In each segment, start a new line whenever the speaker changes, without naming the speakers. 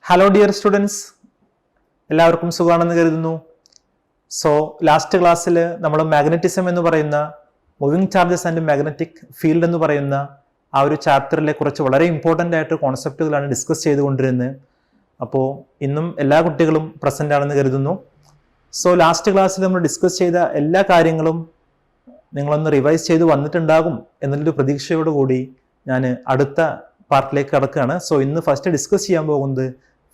Hello dear students, എല്ലാവർക്കും സുഖമാണെന്ന് കരുതുന്നു. സോ ലാസ്റ്റ് ക്ലാസ്സിൽ നമ്മൾ മാഗ്നറ്റിസം എന്ന് പറയുന്ന moving charges and magnetic field എന്ന് പറയുന്ന ആ ഒരു ചാപ്റ്ററിലെ കുറച്ച് വളരെ ഇമ്പോർട്ടൻ്റ് ആയിട്ട് കോൺസെപ്റ്റുകളാണ് ഡിസ്കസ് ചെയ്തുകൊണ്ടിരുന്നത്. അപ്പോൾ ഇന്നും എല്ലാ കുട്ടികളും പ്രസൻ്റ് ആണെന്ന് കരുതുന്നു. സോ ലാസ്റ്റ് ക്ലാസ്സിൽ നമ്മൾ ഡിസ്കസ് ചെയ്ത എല്ലാ കാര്യങ്ങളും നിങ്ങളൊന്ന് റിവൈസ് ചെയ്ത് വന്നിട്ടുണ്ടാകും എന്നുള്ളൊരു പ്രതീക്ഷയോടുകൂടി ഞാൻ അടുത്ത പാർട്ടിലേക്ക് കടക്കുകയാണ്. സോ ഇന്ന് ഫസ്റ്റ് ഡിസ്കസ് ചെയ്യാൻ പോകുന്നത്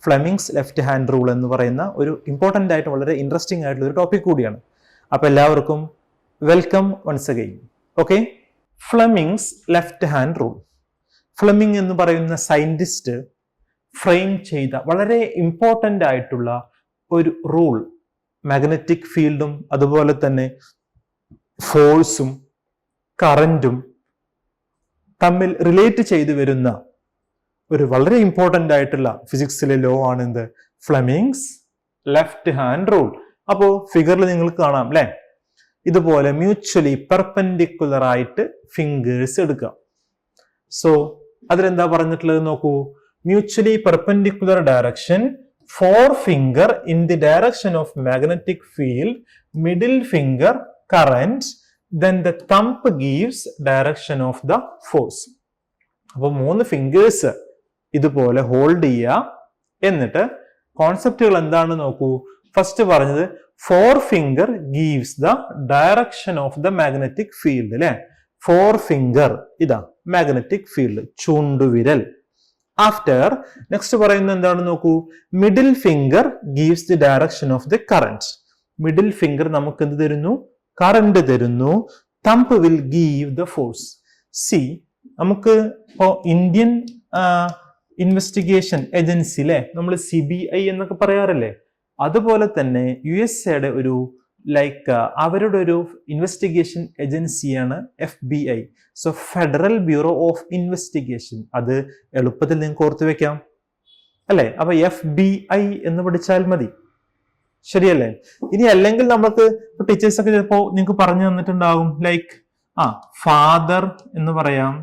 ഫ്ലെമിങ്സ് ലെഫ്റ്റ് ഹാൻഡ് റൂൾ എന്ന് പറയുന്ന ഒരു ഇമ്പോർട്ടൻ്റ് ആയിട്ട് വളരെ ഇൻട്രസ്റ്റിംഗ് ആയിട്ടുള്ള ഒരു ടോപ്പിക് കൂടിയാണ്. അപ്പോൾ എല്ലാവർക്കും welcome once again. Okay, Fleming's left hand rule. Fleming എന്ന് പറയുന്ന സയന്റിസ്റ്റ് ഫ്രെയിം ചെയ്ത വളരെ ഇമ്പോർട്ടൻ്റ് ആയിട്ടുള്ള ഒരു റൂൾ, മാഗ്നറ്റിക് ഫീൽഡും അതുപോലെ തന്നെ ഫോഴ്സും കറന്റും തമ്മിൽ റിലേറ്റ് ചെയ്തു വരുന്ന ഒരു വളരെ ഇമ്പോർട്ടൻ്റ് ആയിട്ടുള്ള ഫിസിക്സിലെ ലോ ആണ് എന്ത്? Fleming's left hand rule. അപ്പോൾ ഫിഗറിൽ നിങ്ങൾക്ക് കാണാം അല്ലെ, ഇതുപോലെ മ്യൂച്വലി പെർപെൻഡിക്കുലർ ആയിട്ട് ഫിംഗേഴ്സ് എടുക്കുക. സോ അതിലെന്താ പറഞ്ഞിട്ടുള്ളത് നോക്കൂ. Mutually perpendicular direction, fore finger in the direction of magnetic field, middle finger current, then the thumb gives direction of the force. അപ്പോൾ 3 ഫിംഗേഴ്സ് ഇതുപോലെ ഹോൾഡ് ചെയ്യുക. എന്നിട്ട് കോൺസെപ്റ്റുകൾ എന്താണെന്ന് നോക്കൂ. ഫസ്റ്റ് പറഞ്ഞത് fore finger gives the direction of the magnetic field അല്ലെ. Fore finger ഇതാ magnetic field, ചൂണ്ടുവിരൽ. ആഫ്റ്റർ നെക്സ്റ്റ് പറയുന്നത് എന്താണെന്ന് നോക്കൂ. Middle finger gives the direction of the current. Middle finger നമുക്ക് എന്ത് തരുന്നു? കറന്റ് തരുന്നു. Thumb will give the force. See, നമുക്ക് ഇപ്പോ ഇന്ത്യൻ ഇൻവെസ്റ്റിഗേഷൻ ഏജൻസി അല്ലെ, നമ്മൾ CBI എന്നൊക്കെ പറയാറില്ലേ, അതുപോലെ തന്നെ USA ഒരു അവരുടെ ഒരു ഇൻവെസ്റ്റിഗേഷൻ ഏജൻസിയാണ് FBI. So federal bureau of investigation. അത് എളുപ്പത്തിൽ നിങ്ങൾക്ക് ഓർത്തു വെക്കാം അല്ലെ. അപ്പൊ FBI എന്ന് പഠിച്ചാൽ മതി, ശരിയല്ലേ? ഇനി അല്ലെങ്കിൽ നമുക്ക് ടീച്ചേഴ്സ് ഒക്കെ ചിലപ്പോ നിങ്ങൾക്ക് പറഞ്ഞു തന്നിട്ടുണ്ടാകും, ഫാദർ എന്ന് പറയാം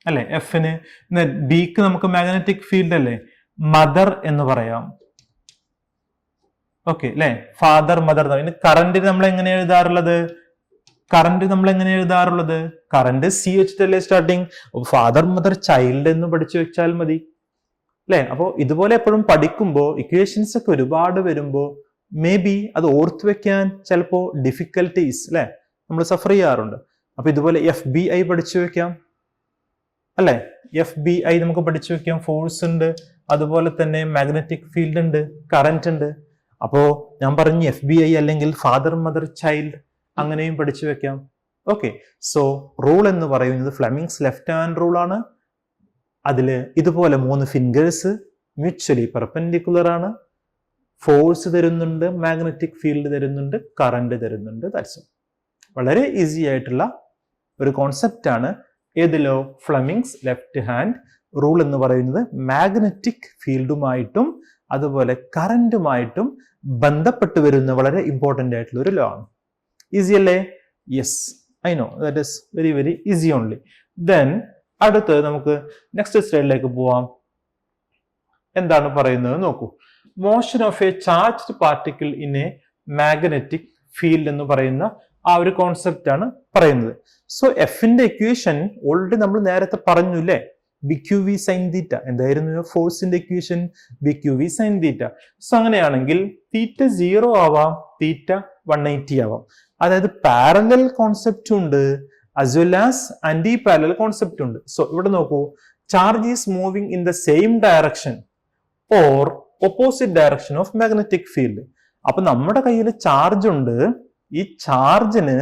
അല്ലെ, എഫിന്. ബിക്ക് നമുക്ക് മാഗ്നറ്റിക് ഫീൽഡ് അല്ലേ, മദർ എന്ന് പറയാം. ഓക്കെ അല്ലെ, ഫാദർ മദർ. ഇനി കറന്റ് നമ്മൾ എങ്ങനെ എഴുതാറുള്ളത്? കറന്റ് C വെച്ചിട്ടല്ലേ സ്റ്റാർട്ടിങ്. ഫാദർ മദർ ചൈൽഡ് എന്ന് പഠിച്ചു വെച്ചാൽ മതി അല്ലെ. അപ്പോൾ ഇതുപോലെ എപ്പോഴും പഠിക്കുമ്പോൾ ഇക്വേഷൻസ് ഒക്കെ ഒരുപാട് വരുമ്പോൾ മേ ബി അത് ഓർത്തു വെക്കാൻ ചിലപ്പോ ഡിഫിക്കൽട്ടീസ് അല്ലെ നമ്മൾ സഫർ ചെയ്യാറുണ്ട്. അപ്പൊ ഇതുപോലെ FBI പഠിച്ചു വെക്കാം അല്ലെ. FBI നമുക്ക് പഠിച്ചു വെക്കാം. ഫോഴ്സ് ഉണ്ട്, അതുപോലെ തന്നെ മാഗ്നറ്റിക് ഫീൽഡ് ഉണ്ട്, കറന്റ് ഉണ്ട്. അപ്പോ ഞാൻ പറഞ്ഞു FBI അല്ലെങ്കിൽ ഫാദർ മദർ ചൈൽഡ് അങ്ങനെയും പഠിച്ചു വെക്കാം. ഓക്കെ, സോ റൂൾ എന്ന് പറയുന്നത് ഫ്ലെമിങ്സ് ലെഫ്റ്റ് ഹാൻഡ് റൂൾ ആണ്. അതില് ഇതുപോലെ 3 ഫിംഗേഴ്സ് മ്യൂച്വലി പെർപെൻഡിക്കുലർ ആണ്. ഫോഴ്സ് തരുന്നുണ്ട്, മാഗ്നറ്റിക് ഫീൽഡ് തരുന്നുണ്ട്, കറന്റ് തരുന്നുണ്ട്. ദാറ്റ്സ് വളരെ ഈസി ആയിട്ടുള്ള ഒരു കോൺസെപ്റ്റ് ആണ് ഏതിലോ ഫ്ലെമിങ്സ് ലെഫ്റ്റ് ഹാൻഡ് റൂൾ എന്ന് പറയുന്നത്. മാഗ്നറ്റിക് ഫീൽഡുമായിട്ടും അതുപോലെ കറന്റുമായിട്ടും ബന്ധപ്പെട്ട് വരുന്ന വളരെ ഇമ്പോർട്ടൻ്റ് ആയിട്ടുള്ള ഒരു ലോ ആണ്. ഈസി അല്ലേ? Yes, I know, that is very very easy only. Then അടുത്ത് നമുക്ക് നെക്സ്റ്റ് സ്ലൈഡിലേക്ക് പോവാം. എന്താണ് പറയുന്നത് നോക്കൂ. Motion of A charged particle in A magnetic field എന്ന് പറയുന്ന ആ ഒരു കോൺസെപ്റ്റ് ആണ് പറയുന്നത്. സോ എഫിന്റെ ഇക്വേഷൻ ഓൾറെഡി നമ്മൾ നേരത്തെ പറഞ്ഞു അല്ലേ, BQV sin θ. എന്തായിരുന്നു ഫോഴ്സിന്റെ ഇക്വേഷൻ? BQV sin θ. സോ അങ്ങനെയാണെങ്കിൽ θ 0 ആവാം, θ 180 ആവാം. അതായത് പാരലൽ കോൺസെപ്റ്റ് ഉണ്ട് as well as anti-parallel concept ഉണ്ട്. സോ ഇവിടെ നോക്കൂ, charge is moving in the same direction or opposite direction of magnetic field. അപ്പൊ നമ്മുടെ കയ്യിൽ ചാർജ് ഉണ്ട്. ഈ ചാർജിന്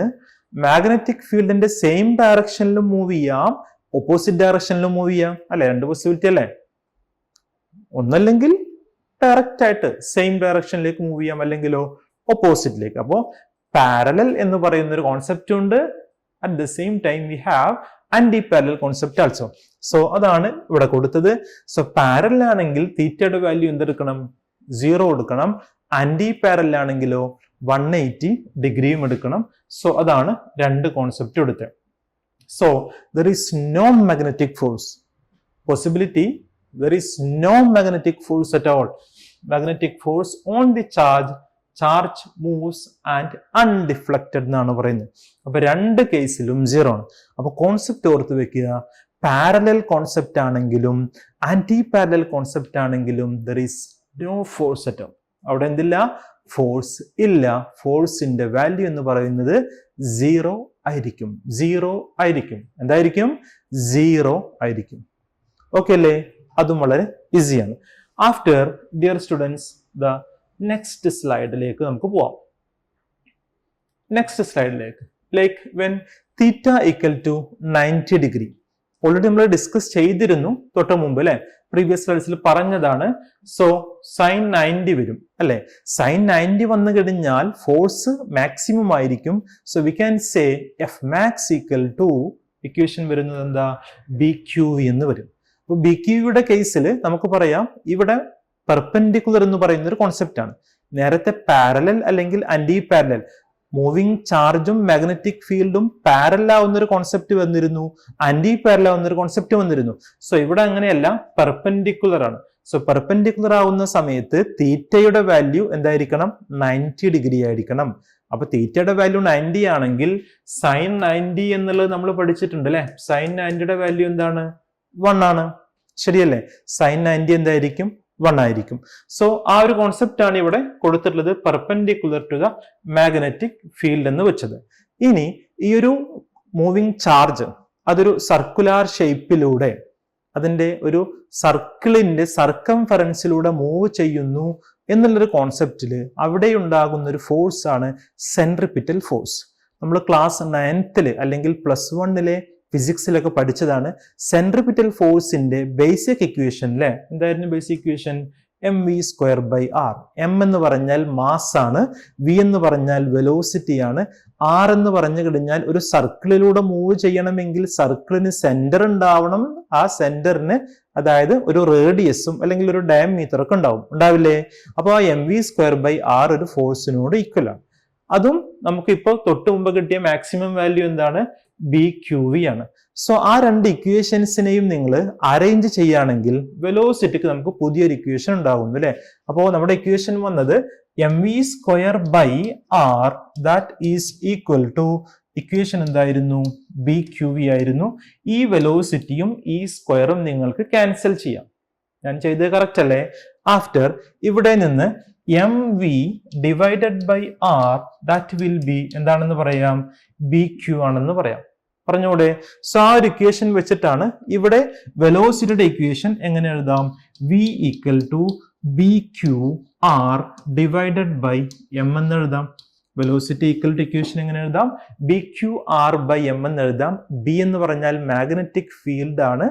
മാഗ്നറ്റിക് ഫീൽഡിന്റെ സെയിം ഡയറക്ഷനിലും മൂവ് ചെയ്യാം, ഓപ്പോസിറ്റ് ഡയറക്ഷനിലും മൂവ് ചെയ്യാം അല്ലെ. 2 പോസിബിലിറ്റി അല്ലെ. ഒന്നല്ലെങ്കിൽ ഡയറക്റ്റ് ആയിട്ട് സെയിം ഡയറക്ഷനിലേക്ക് മൂവ് ചെയ്യാം, അല്ലെങ്കിലോ ഓപ്പോസിറ്റിലേക്ക്. അപ്പോ പാരലൽ എന്ന് പറയുന്ന ഒരു കോൺസെപ്റ്റ് ഉണ്ട്. At the same time we have anti-parallel concept also. So അതാണ് ഇവിടെ കൊടുത്തത്. സോ പാരലൽ ആണെങ്കിൽ തീറ്റയുടെ വാല്യൂ എന്തെടുക്കണം? 0 എടുക്കണം. ആന്റി പാരലൽ ആണെങ്കിലോ 180 ഡിഗ്രിയും എടുക്കണം. സോ അതാണ് 2 കോൺസെപ്റ്റ് എടുത്തത്. So there is no magnetic force. Possibility there is no magnetic force at all. Magnetic force on the charge moves and undeflected എന്നാണ് പറയുന്നത്. അപ്പൊ രണ്ട് കേസിലും 0 ആണ്. അപ്പൊ കോൺസെപ്റ്റ് ഓർത്ത് വെക്കുക, പാരലൽ കോൺസെപ്റ്റ് ആണെങ്കിലും ആന്റി പാരലൽ കോൺസെപ്റ്റ് ആണെങ്കിലും there is no force at all. അവിടെ എന്തില്ല? ഫോഴ്സ് ഇല്ല. ഫോഴ്സിന്റെ വാല്യൂ എന്ന് പറയുന്നത് 0 ആയിരിക്കും. 0 ആയിരിക്കും. എന്തായിരിക്കും? 0 ആയിരിക്കും. ഓക്കെ അല്ലേ? അതും വളരെ ഈസിയാണ്. After dear students the next സ്ലൈഡിലേക്ക് നമുക്ക് പോവാം. നെക്സ്റ്റ് സ്ലൈഡിലേക്ക് like when theta equal to 90 degree already നമ്മൾ ഡിസ്കസ് ചെയ്തിരുന്നു തൊട്ട് മുമ്പ് അല്ലെ, പ്രീവിയസ് സ്ലൈഡ്സിൽ പറഞ്ഞതാണ്. സോ സൈൻ 90 വരും അല്ലെ. സൈൻ 90 വന്നു കഴിഞ്ഞാൽ ഫോഴ്സ് മാക്സിമം ആയിരിക്കും. So we can say F max equal to equation വരുന്നത് എന്താ? ബി ക്യു എന്ന് വരും. അപ്പൊ ബി ക്യൂയുടെ കേസിൽ നമുക്ക് പറയാം ഇവിടെ പെർപെൻഡിക്കുലർ എന്ന് പറയുന്ന ഒരു കോൺസെപ്റ്റ് ആണ്. നേരത്തെ പാരലൽ അല്ലെങ്കിൽ ആന്റി പാരലൽ മൂവിങ് ചാർജും മാഗ്നറ്റിക് ഫീൽഡും പാരലൽ ആവുന്ന ഒരു കോൺസെപ്റ്റ് വന്നിരുന്നു, ആന്റി പാരലൽ ആവുന്ന ഒരു കോൺസെപ്റ്റ് വന്നിരുന്നു. സോ ഇവിടെ അങ്ങനെയല്ല, പെർപെൻഡിക്കുലർ ആണ്. സോ പെർപെൻഡിക്കുലർ ആവുന്ന സമയത്ത് തീറ്റയുടെ വാല്യൂ എന്തായിരിക്കണം? 90 ഡിഗ്രി ആയിരിക്കണം. അപ്പൊ തീറ്റയുടെ വാല്യൂ 90 ആണെങ്കിൽ സൈൻ 90 എന്നുള്ളത് നമ്മൾ പഠിച്ചിട്ടുണ്ട് അല്ലെ. സൈൻ 90യുടെ വാല്യൂ എന്താണ്? 1 ആണ്. ശരിയല്ലേ? സൈൻ 90 എന്തായിരിക്കും? 1 ആയിരിക്കും. സോ ആ ഒരു കോൺസെപ്റ്റ് ആണ് ഇവിടെ കൊടുത്തിട്ടുള്ളത്, perpendicular to the magnetic field എന്ന് വെച്ചത്. ഇനി ഈ ഒരു മൂവിങ് ചാർജ് അതൊരു സർക്കുലാർ ഷേപ്പിലൂടെ അതിന്റെ ഒരു സർക്കിളിന്റെ സർക്കംഫറൻസിലൂടെ മൂവ് ചെയ്യുന്നു എന്നുള്ളൊരു കോൺസെപ്റ്റില് അവിടെ ഉണ്ടാകുന്ന ഒരു ഫോഴ്സ് ആണ് സെൻട്രിപിറ്റൽ ഫോഴ്സ്. നമ്മൾ ക്ലാസ് 9th അല്ലെങ്കിൽ +1 ഫിസിക്സിലൊക്കെ പഠിച്ചതാണ്. സെൻട്രിപിറ്റൽ ഫോഴ്സിന്റെ ബേസിക് ഇക്വേഷൻ അല്ലെ. എന്തായിരുന്നു ബേസിക് ഇക്വേഷൻ? mv²/r. m എന്ന് പറഞ്ഞാൽ മാസ് ആണ്, v എന്ന് പറഞ്ഞാൽ വെലോസിറ്റി ആണ്, r എന്ന് പറഞ്ഞു കഴിഞ്ഞാൽ ഒരു സർക്കിളിലൂടെ മൂവ് ചെയ്യണമെങ്കിൽ സർക്കിളിന് സെന്റർ ഉണ്ടാവണം. ആ സെന്ററിന് അതായത് ഒരു റേഡിയസും അല്ലെങ്കിൽ ഒരു ഡയമീറ്റർ ഒക്കെ ഉണ്ടാവില്ലേ? അപ്പോൾ ആ mv²/r ഒരു ഫോഴ്സിനോട് ഈക്വൽ ആണ്. അതും നമുക്ക് ഇപ്പോൾ തൊട്ട് മുമ്പ് കിട്ടിയ മാക്സിമം വാല്യൂ എന്താണ്? BQV ആണ്. സോ ആ രണ്ട് ഇക്വേഷൻസിനെയും നിങ്ങൾ അറേഞ്ച് ചെയ്യുകയാണെങ്കിൽ വെലോസിറ്റിക്ക് നമുക്ക് പുതിയൊരു ഇക്വേഷൻ ഉണ്ടാകുന്നു അല്ലെ. അപ്പോൾ നമ്മുടെ ഇക്വേഷൻ വന്നത് mv²/r that is equal to equation എന്തായിരുന്നു? BQV ആയിരുന്നു. ഈ വെലോസിറ്റിയും ഈ സ്ക്വയറും നിങ്ങൾക്ക് ക്യാൻസൽ ചെയ്യാം. ഞാൻ ചെയ്തത് കറക്റ്റ് അല്ലേ? ആഫ്റ്റർ ഇവിടെ നിന്ന് mv/r ദാറ്റ് വിൽ ബി എന്താണെന്ന് പറയാം? BQ ആണെന്ന് പറയാം. പറഞ്ഞൂടെ? സോ ആ ഒരു ഇക്വേഷൻ വെച്ചിട്ടാണ് ഇവിടെ വെലോസിറ്റിയുടെ ഇക്വേഷൻ എങ്ങനെ എഴുതാം? v equal to BQR divided by m എന്ന് എഴുതാം. വെലോസിറ്റി ഈക്വൽ ടു ഇക്വേഷൻ എങ്ങനെ എഴുതാം? BQR/m എന്ന് എഴുതാം. B എന്ന് പറഞ്ഞാൽ മാഗ്നറ്റിക് ഫീൽഡ് ആണ്,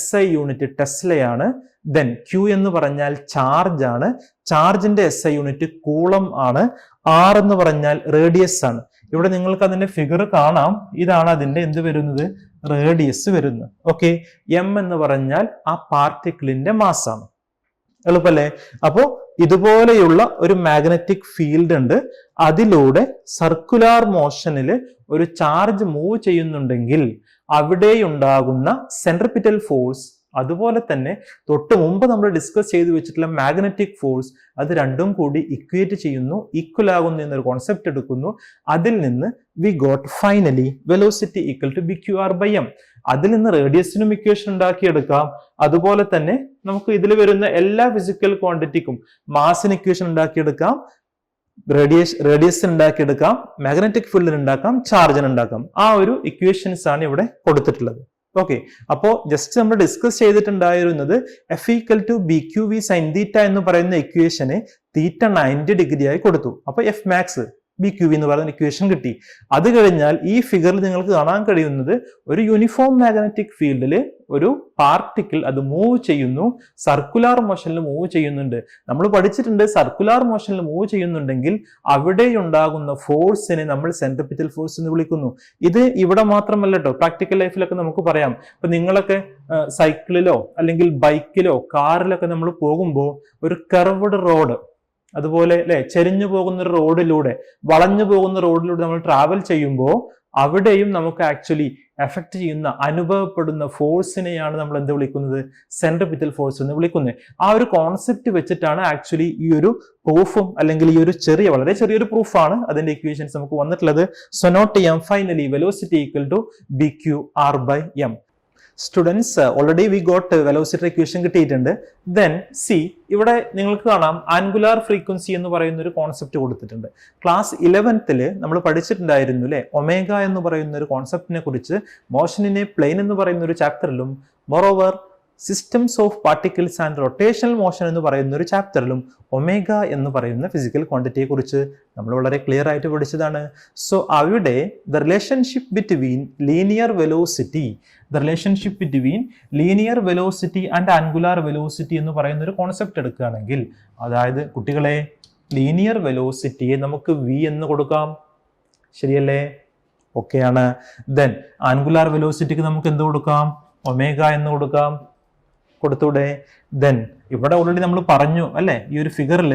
SI യൂണിറ്റ് ടെസ്ലയാണ്. ദെൻ Q എന്ന് പറഞ്ഞാൽ ചാർജ് ആണ്, ചാർജിന്റെ SI യൂണിറ്റ് കൂളം ആണ്. R എന്ന് പറഞ്ഞാൽ റേഡിയസ് ആണ്. ഇവിടെ നിങ്ങൾക്ക് അതിന്റെ ഫിഗർ കാണാം. ഇതാണ് അതിന്റെ എന്ത് വരുന്നത്? റേഡിയസ് വരുന്നത്. ഓക്കെ. m എന്ന് പറഞ്ഞാൽ ആ പാർട്ടിക്കിളിന്റെ മാസ് ആണ്. എളുപ്പല്ലേ? അപ്പോ ഇതുപോലെയുള്ള ഒരു മാഗ്നറ്റിക് ഫീൽഡ് ഉണ്ട്. അതിലൂടെ സർക്കുലാർ മോഷനിൽ ഒരു ചാർജ് മൂവ് ചെയ്യുന്നുണ്ടെങ്കിൽ അവിടെ ഉണ്ടാകുന്ന സെൻട്രിപിറ്റൽ ഫോഴ്സ്, അതുപോലെ തന്നെ തൊട്ട് മുമ്പ് നമ്മൾ ഡിസ്കസ് ചെയ്തു വെച്ചിട്ടുള്ള മാഗ്നറ്റിക് ഫോഴ്സ്, അത് രണ്ടും കൂടി ഇക്വേറ്റ് ചെയ്യുന്നു, ഈക്വൽ ആകുന്നു എന്നൊരു കോൺസെപ്റ്റ് എടുക്കുന്നു. അതിൽ നിന്ന് we got finally velocity equal to BQR/m. അതിൽ നിന്ന് റേഡിയസിനും ഇക്വേഷൻ ഉണ്ടാക്കിയെടുക്കാം. അതുപോലെ തന്നെ നമുക്ക് ഇതിൽ വരുന്ന എല്ലാ ഫിസിക്കൽ ക്വാണ്ടിറ്റിക്കും മാസിന് ഇക്വേഷൻ ഉണ്ടാക്കിയെടുക്കാം, റേഡിയസിന് ഉണ്ടാക്കിയെടുക്കാം, മാഗ്നറ്റിക് ഫീൽഡിന് ഉണ്ടാക്കാം, ചാർജിന് ഉണ്ടാക്കാം. ആ ഒരു ഇക്വേഷൻസ് ആണ് ഇവിടെ കൊടുത്തിട്ടുള്ളത്. ഓക്കെ. അപ്പോ ജസ്റ്റ് നമ്മൾ ഡിസ്കസ് ചെയ്തിട്ടുണ്ടായിരുന്നത് F equal to BQV sin θ എന്ന് പറയുന്ന ഇക്വേഷന് തീറ്റ 90 ഡിഗ്രി ആയി കൊടുത്തു. അപ്പൊ F മാക്സ് BQV എന്ന് പറയുന്ന ഇക്വേഷൻ കിട്ടി. അത് കഴിഞ്ഞാൽ ഈ ഫിഗറിൽ നിങ്ങൾക്ക് കാണാൻ കഴിയുന്നത് ഒരു യൂണിഫോം മാഗ്നറ്റിക് ഫീൽഡിൽ ഒരു പാർട്ടിക്കിൾ അത് മൂവ് ചെയ്യുന്നു, സർക്കുലാർ മോഷനിൽ മൂവ് ചെയ്യുന്നുണ്ട്. നമ്മൾ പഠിച്ചിട്ടുണ്ട് സർക്കുലാർ മോഷനിൽ മൂവ് ചെയ്യുന്നുണ്ടെങ്കിൽ അവിടെ ഉണ്ടാകുന്ന ഫോഴ്സിനെ നമ്മൾ സെൻട്രിപിറ്റൽ ഫോഴ്സ് എന്ന് വിളിക്കുന്നു. ഇത് ഇവിടെ മാത്രമല്ല കേട്ടോ, പ്രാക്ടിക്കൽ ലൈഫിലൊക്കെ നമുക്ക് പറയാം. ഇപ്പൊ നിങ്ങളൊക്കെ സൈക്കിളിലോ അല്ലെങ്കിൽ ബൈക്കിലോ കാറിലൊക്കെ നമ്മൾ പോകുമ്പോൾ ഒരു കർവ്ഡ് റോഡ് അതുപോലെ അല്ലെ ചെരിഞ്ഞു പോകുന്ന ഒരു റോഡിലൂടെ, വളഞ്ഞു പോകുന്ന റോഡിലൂടെ നമ്മൾ ട്രാവൽ ചെയ്യുമ്പോൾ അവിടെയും നമുക്ക് ആക്ച്വലി എഫക്ട് ചെയ്യുന്ന, അനുഭവപ്പെടുന്ന ഫോഴ്സിനെയാണ് നമ്മൾ എന്ത് വിളിക്കുന്നത്? സെൻട്രിപിറ്റൽ ഫോഴ്സ് എന്ന് വിളിക്കുന്നത്. ആ ഒരു കോൺസെപ്റ്റ് വെച്ചിട്ടാണ് ആക്ച്വലി ഈ ഒരു പ്രൂഫും, അല്ലെങ്കിൽ ഈ ഒരു വളരെ ചെറിയൊരു പ്രൂഫാണ് അതിന്റെ ഇക്വേഷൻസ് നമുക്ക് വന്നിട്ടുള്ളത്. സോ നോട്ട് ചെയ്യാം, finally velocity equal to BQ/R/m. Students, already we got velocity equation കിട്ടിയിട്ടുണ്ട്. ദെൻ സി, ഇവിടെ നിങ്ങൾക്ക് കാണാം ആൻഗുലാർ ഫ്രീക്വൻസി എന്ന് പറയുന്ന ഒരു കോൺസെപ്റ്റ് കൊടുത്തിട്ടുണ്ട്. ക്ലാസ് 11th നമ്മൾ പഠിച്ചിട്ടുണ്ടായിരുന്നു അല്ലെ, ഒമേഗ എന്ന് പറയുന്ന ഒരു കോൺസെപ്റ്റിനെ കുറിച്ച്. മോഷൻ ഇൻ എ പ്ലെയിൻ എന്ന് പറയുന്ന ഒരു ചാപ്റ്ററിലും, moreover systems of particles and rotational motion എന്ന് പറയുന്ന ഒരു ചാപ്റ്ററിലും ഒമേഗ എന്ന് പറയുന്ന ഫിസിക്കൽ ക്വാണ്ടിറ്റിയെ കുറിച്ച് നമ്മൾ വളരെ ക്ലിയർ ആയിട്ട് പഠിച്ചതാണ്. സോ അവിടെ the relationship between linear velocity and angular velocity എന്ന് പറയുന്ന ഒരു കോൺസെപ്റ്റ് എടുക്കുകയാണെങ്കിൽ, അതായത് കുട്ടികളെ, ലീനിയർ വെലോസിറ്റിയെ നമുക്ക് v എന്ന് കൊടുക്കാം, ശരിയല്ലേ? ഓക്കെ ആണ്. ദെൻ ആൻഗുലാർ വെലോസിറ്റിക്ക് നമുക്ക് എന്ത് കൊടുക്കാം? ഒമേഗ എന്ന് കൊടുക്കാം, കൊടുത്തൂടെ? ദെൻ ഇവിടെ ഓൾറെഡി നമ്മൾ പറഞ്ഞു അല്ലെ, ഈ ഒരു ഫിഗറിൽ